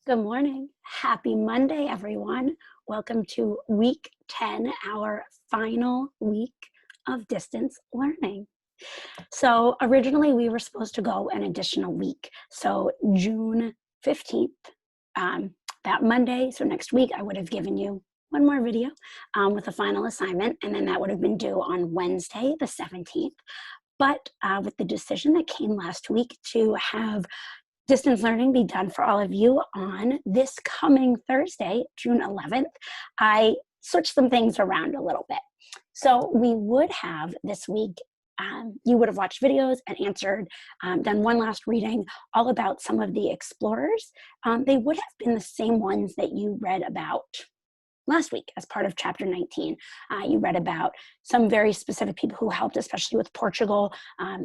Good morning. Happy Monday, everyone. Welcome to week 10, our final week of distance learning. So originally we were supposed to go an additional week. So June 15th, that Monday, so next week, I would have given you one more video with a final assignment, and then that would have been due on Wednesday, the 17th. But with the decision that came last week to have distance learning be done for all of you on this coming Thursday, June 11th, I switched some things around a little bit. So we would have this week, you would have watched videos and answered, done one last reading all about some of the explorers. They would have been the same ones that you read about last week as part of chapter 19. You read about some very specific people who helped, especially with Portugal,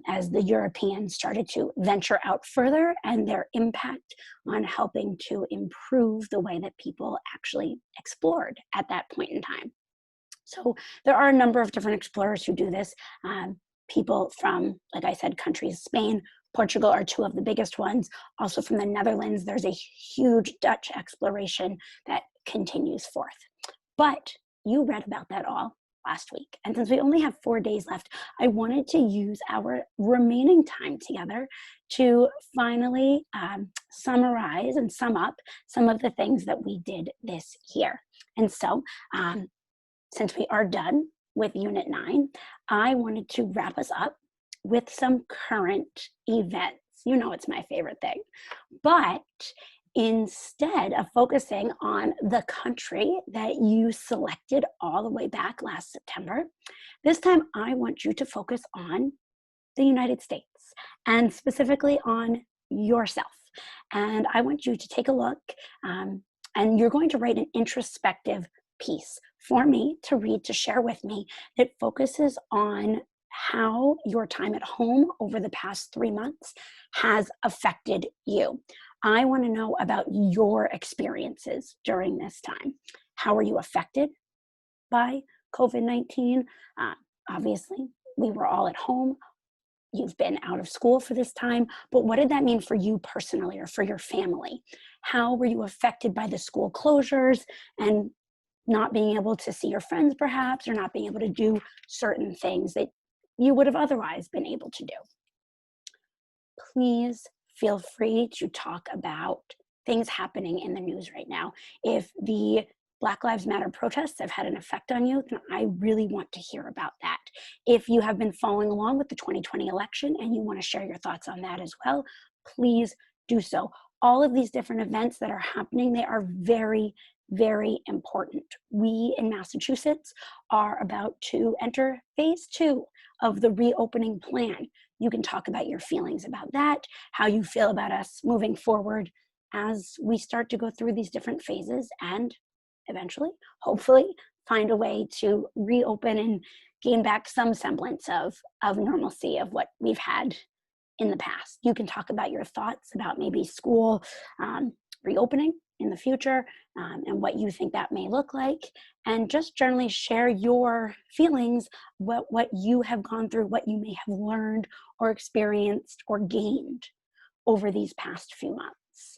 as the Europeans started to venture out further and their impact on helping to improve the way that people actually explored at that point in time. So there are a number of different explorers who do this. People from, like I said, countries, Spain, Portugal are two of the biggest ones. Also from the Netherlands, there's a huge Dutch exploration that continues forth. But you read about that all last week. And since we only have 4 days left, I wanted to use our remaining time together to finally summarize and sum up some of the things that we did this year. And so since we are done with Unit 9, I wanted to wrap us up with some current events. You know it's my favorite thing. But instead of focusing on the country that you selected all the way back last September, this time I want you to focus on the United States and specifically on yourself. And I want you to take a look and you're going to write an introspective piece for me to read, to share with me, that focuses on how your time at home over the past 3 months has affected you. I want to know about your experiences during this time. How were you affected by COVID-19? Obviously, we were all at home. You've been out of school for this time, but what did that mean for you personally or for your family? How were you affected by the school closures and not being able to see your friends perhaps, or not being able to do certain things that you would have otherwise been able to do? Please feel free to talk about things happening in the news right now. If the Black Lives Matter protests have had an effect on you, then I really want to hear about that. If you have been following along with the 2020 election and you want to share your thoughts on that as well, please do so. All of these different events that are happening, they are very, very important. We in Massachusetts are about to enter phase 2 of the reopening plan. You can talk about your feelings about that, how you feel about us moving forward as we start to go through these different phases and eventually, hopefully, find a way to reopen and gain back some semblance of normalcy of what we've had in the past. You can talk about your thoughts about maybe school reopening in the future and what you think that may look like, and just generally share your feelings, what you have gone through, what you may have learned or experienced or gained over these past few months.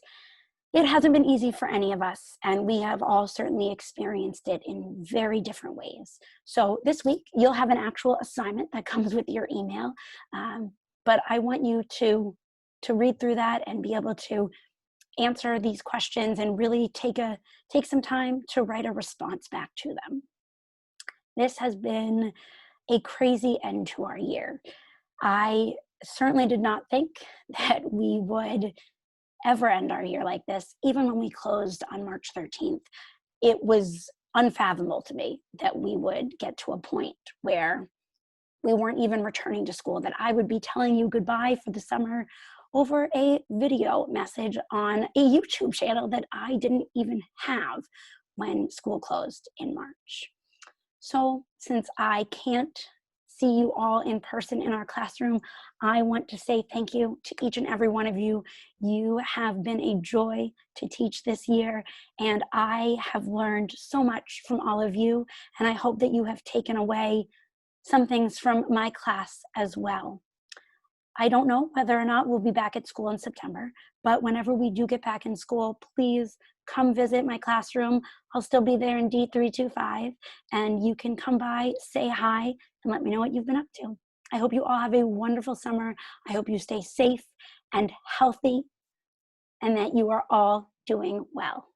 It hasn't been easy for any of us, and we have all certainly experienced it in very different ways. So this week, you'll have an actual assignment that comes with your email, but I want you to read through that and be able to answer these questions and really take some time to write a response back to them. This has been a crazy end to our year. I certainly did not think that we would ever end our year like this. Even when we closed on March 13th, it was unfathomable to me that we would get to a point where we weren't even returning to school, that I would be telling you goodbye for the summer over a video message on a YouTube channel that I didn't even have when school closed in March. So since I can't see you all in person in our classroom, I want to say thank you to each and every one of you. You have been a joy to teach this year, and I have learned so much from all of you, and I hope that you have taken away some things from my class as well. I don't know whether or not we'll be back at school in September, but whenever we do get back in school, please come visit my classroom. I'll still be there in D325, and you can come by, say hi, and let me know what you've been up to. I hope you all have a wonderful summer. I hope you stay safe and healthy, and that you are all doing well.